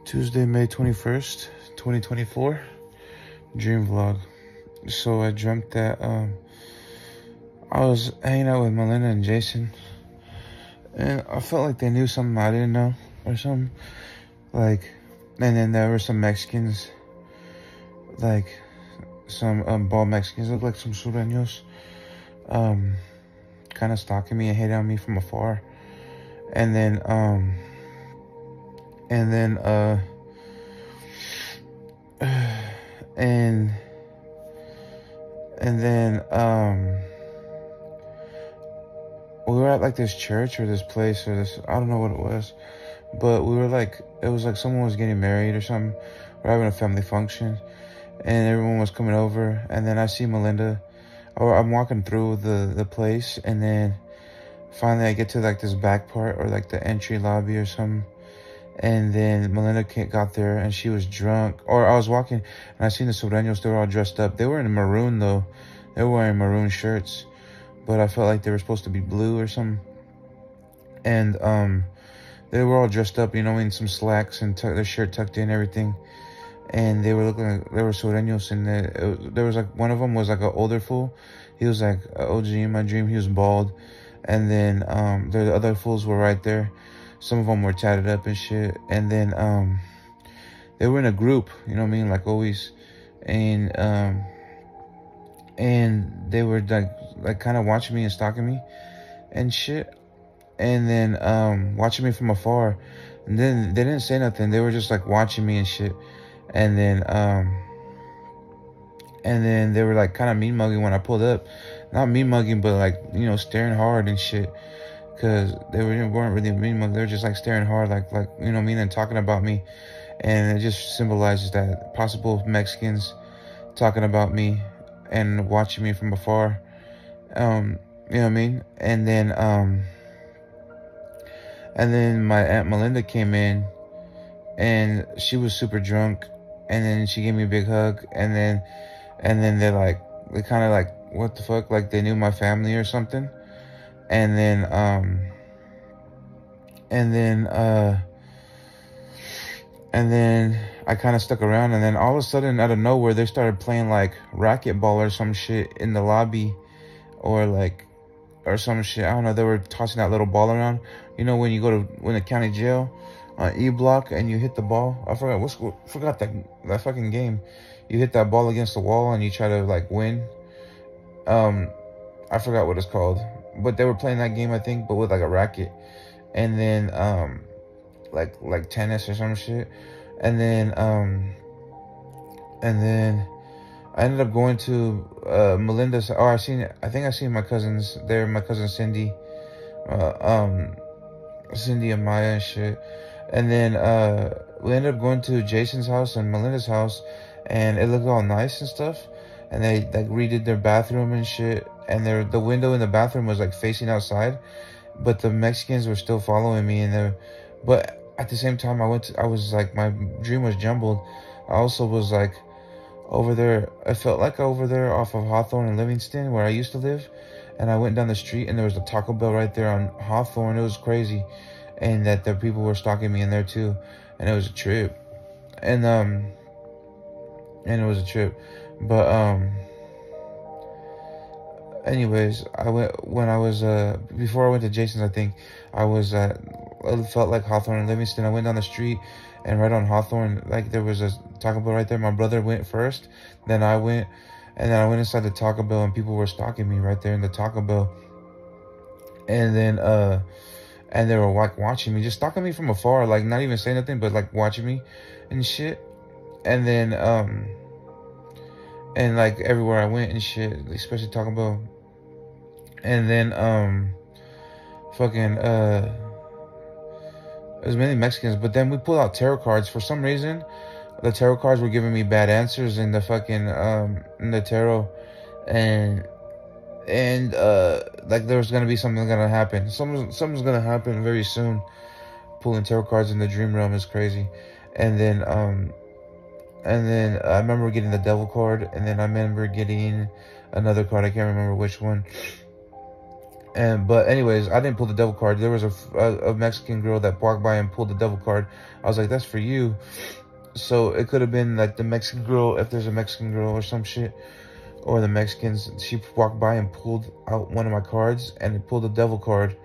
Tuesday, May 21st, 2024, Dreamvlog. So I dreamt that I was hanging out with Melinda and Jason, and I felt like they knew something I didn't know, or something. Like, and then there were some Mexicans, like some bald Mexicans, looked like some surenos, kind of stalking me and hating on me from afar. And then and then we were at like this church or this place or this, I don't know what it was, but we were like, it was like someone was getting married or something. We're having a family function and everyone was coming over, and then I see Melinda, or I'm walking through the place, and then finally I get to like this back part or like the entry lobby or something. And then Melinda got there and she was drunk. Or I was walking and I seen the surenos, they were all dressed up. They were in maroon though. They were wearing maroon shirts, but I felt like they were supposed to be blue or something. And they were all dressed up, you know, in some slacks and their shirt tucked in, everything. And they were looking like they were surenos. And there was like, one of them was like an older fool. He was like an OG in my dream. He was bald. And then the other fools were right there. Some of them were tatted up and shit. And then they were in a group, you know what I mean, like always. And they were like kind of watching me and stalking me and shit. And then watching me from afar. And then they didn't say nothing. They were just like watching me and shit. And then they were like kind of mean mugging when I pulled up. Not mean mugging, but like, you know, staring hard and shit. Because they weren't really mean mugging. They were just like staring hard, like you know what I mean, and talking about me. And it just symbolizes that possible Mexicans talking about me and watching me from afar. You know what I mean? And then my Aunt Melinda came in, and she was super drunk, and then she gave me a big hug, and then they kind of like, what the fuck, like they knew my family or something. And then I kind of stuck around, and then all of a sudden, out of nowhere, they started playing like racquetball or some shit in the lobby, or some shit. I don't know. They were tossing that little ball around. You know, when you go to the county jail on E Block and you hit the ball. I forgot that fucking game. You hit that ball against the wall and you try to like win. I forgot what it's called. But they were playing that game, I think, but with like a racket. And then like tennis or some shit. And then I ended up going to Melinda's. I think I seen my cousins there, my cousin Cindy, Cindy and Maya and shit. And then we ended up going to Jason's house and Melinda's house, and it looked all nice and stuff. And they like redid their bathroom and shit. And the window in the bathroom was like facing outside, but the Mexicans were still following me. But at the same time, I was like, my dream was jumbled. I also was like over there. I felt like over there off of Hawthorne and Livingston, where I used to live. And I went down the street, and there was a Taco Bell right there on Hawthorne. It was crazy, and that the people were stalking me in there too, and it was a trip. And it was a trip, but anyways, before I went to Jason's, I think it felt like Hawthorne and Livingston. I went down the street, and right on Hawthorne, like there was a Taco Bell right there. My brother went first, then I went, and then I went inside the Taco Bell, and people were stalking me right there in the Taco Bell. And then, and they were like watching me, just stalking me from afar, like not even saying nothing, but like watching me and shit. And then, and like everywhere I went and shit, especially Taco Bell. And then it was mainly Mexicans. But then we pulled out tarot cards. For some reason, the tarot cards were giving me bad answers in the fucking in the tarot. And like there was gonna be something gonna happen. Something's gonna happen very soon. Pulling tarot cards in the dream realm is crazy. And then I remember getting the devil card, and then I remember getting another card. I can't remember which one. But anyways, I didn't pull the devil card. There was a Mexican girl that walked by and pulled the devil card. I was like, that's for you. So it could have been like the Mexican girl, if there's a Mexican girl or some shit, or the Mexicans. She walked by and pulled out one of my cards, and it pulled the devil card,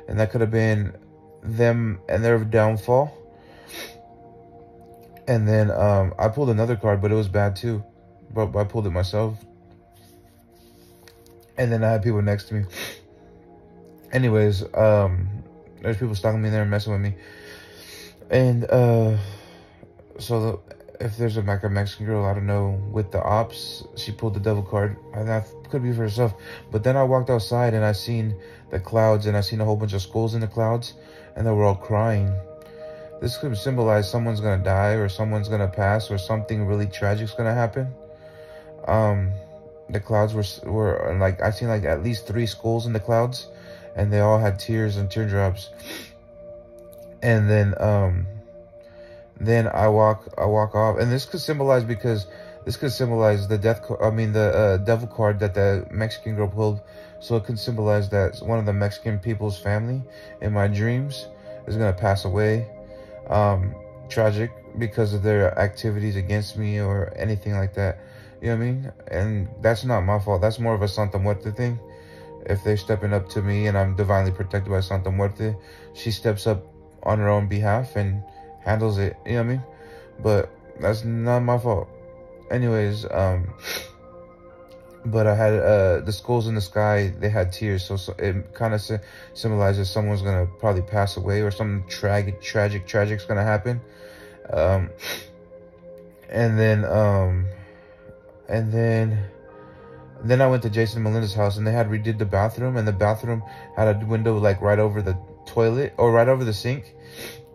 and that could have been them and their downfall. And then I pulled another card, but it was bad too. But I pulled it myself. And then I had people next to me. Anyways, there's people stalking me there and messing with me. And so if there's a Mexican girl, I don't know, with the ops, she pulled the devil card. And that could be for herself. But then I walked outside and I seen the clouds, and I seen a whole bunch of skulls in the clouds, and they were all crying. This could symbolize someone's gonna die, or someone's gonna pass, or something really tragic's gonna happen. The clouds were like, I seen like at least 3 skulls in the clouds, and they all had tears and teardrops. And then I walk off, and this could symbolize, because this could symbolize the devil card that the Mexican girl pulled. So it could symbolize that one of the Mexican people's family in my dreams is gonna pass away. Tragic, because of their activities against me or anything like that. You know what I mean? And that's not my fault. That's more of a Santa Muerte thing. If they're stepping up to me and I'm divinely protected by Santa Muerte, she steps up on her own behalf and handles it. You know what I mean? But that's not my fault. Anyways, but I had the skulls in the sky, they had tears, so it kind of symbolizes someone's gonna probably tragic's gonna happen. And then I went to Jason and Melinda's house, and they had redid the bathroom, and the bathroom had a window like right over the toilet, or right over the sink,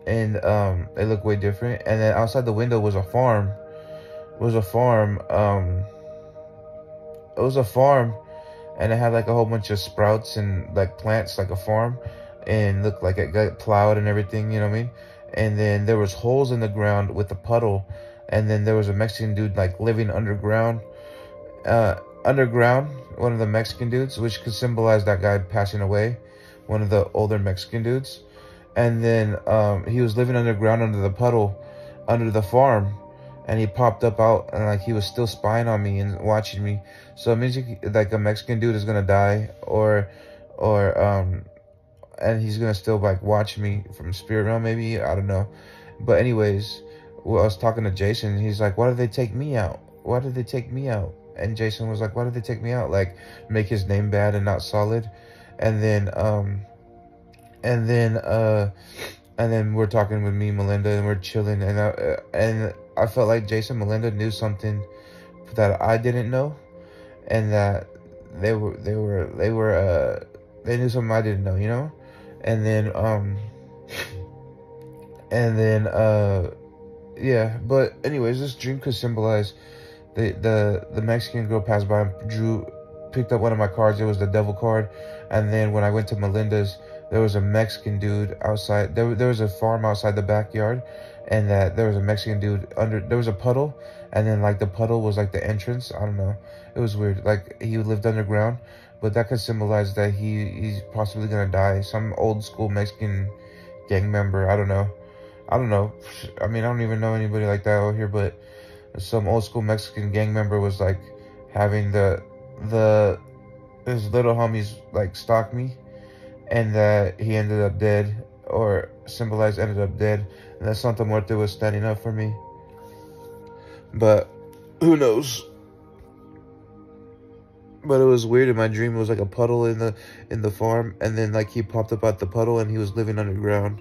and it looked way different. And then outside the window was a farm. It was a farm, and it had like a whole bunch of sprouts and like plants, like a farm, and looked like it got plowed and everything, you know what I mean? And then there was holes in the ground with a puddle, and then there was a Mexican dude like living underground, one of the Mexican dudes, which could symbolize that guy passing away, one of the older Mexican dudes. And then he was living underground under the puddle, under the farm. And he popped up out, and like he was still spying on me and watching me. So it means like a Mexican dude is gonna die, or and he's gonna still like watch me from spirit realm, maybe, I don't know. But anyways, well, I was talking to Jason, and he's like, "Why did they take me out? Why did they take me out?" And Jason was like, "Why did they take me out? Like make his name bad and not solid." And then we're talking with me, Melinda, and we're chilling, and I felt like Jason and Melinda knew something that I didn't know, and that they knew something I didn't know, you know. And then yeah. But anyways, this dream could symbolize the Mexican girl passed by and picked up one of my cards. It was the devil card. And then when I went to Melinda's, there was a Mexican dude outside. There was a farm outside the backyard, and that there was a Mexican dude there was a puddle, and then like the puddle was like the entrance. I don't know. It was weird. Like he lived underground, but that could symbolize that he's possibly gonna die. Some old school Mexican gang member. I don't know. I mean, I don't even know anybody like that out here, but some old school Mexican gang member was like having his little homies like stalk me, and that he ended up dead, or symbolized ended up dead, and that Santa Muerte was standing up for me. But who knows? But it was weird. In my dream, it was like a puddle in the farm, and then like he popped up out the puddle, and he was living underground.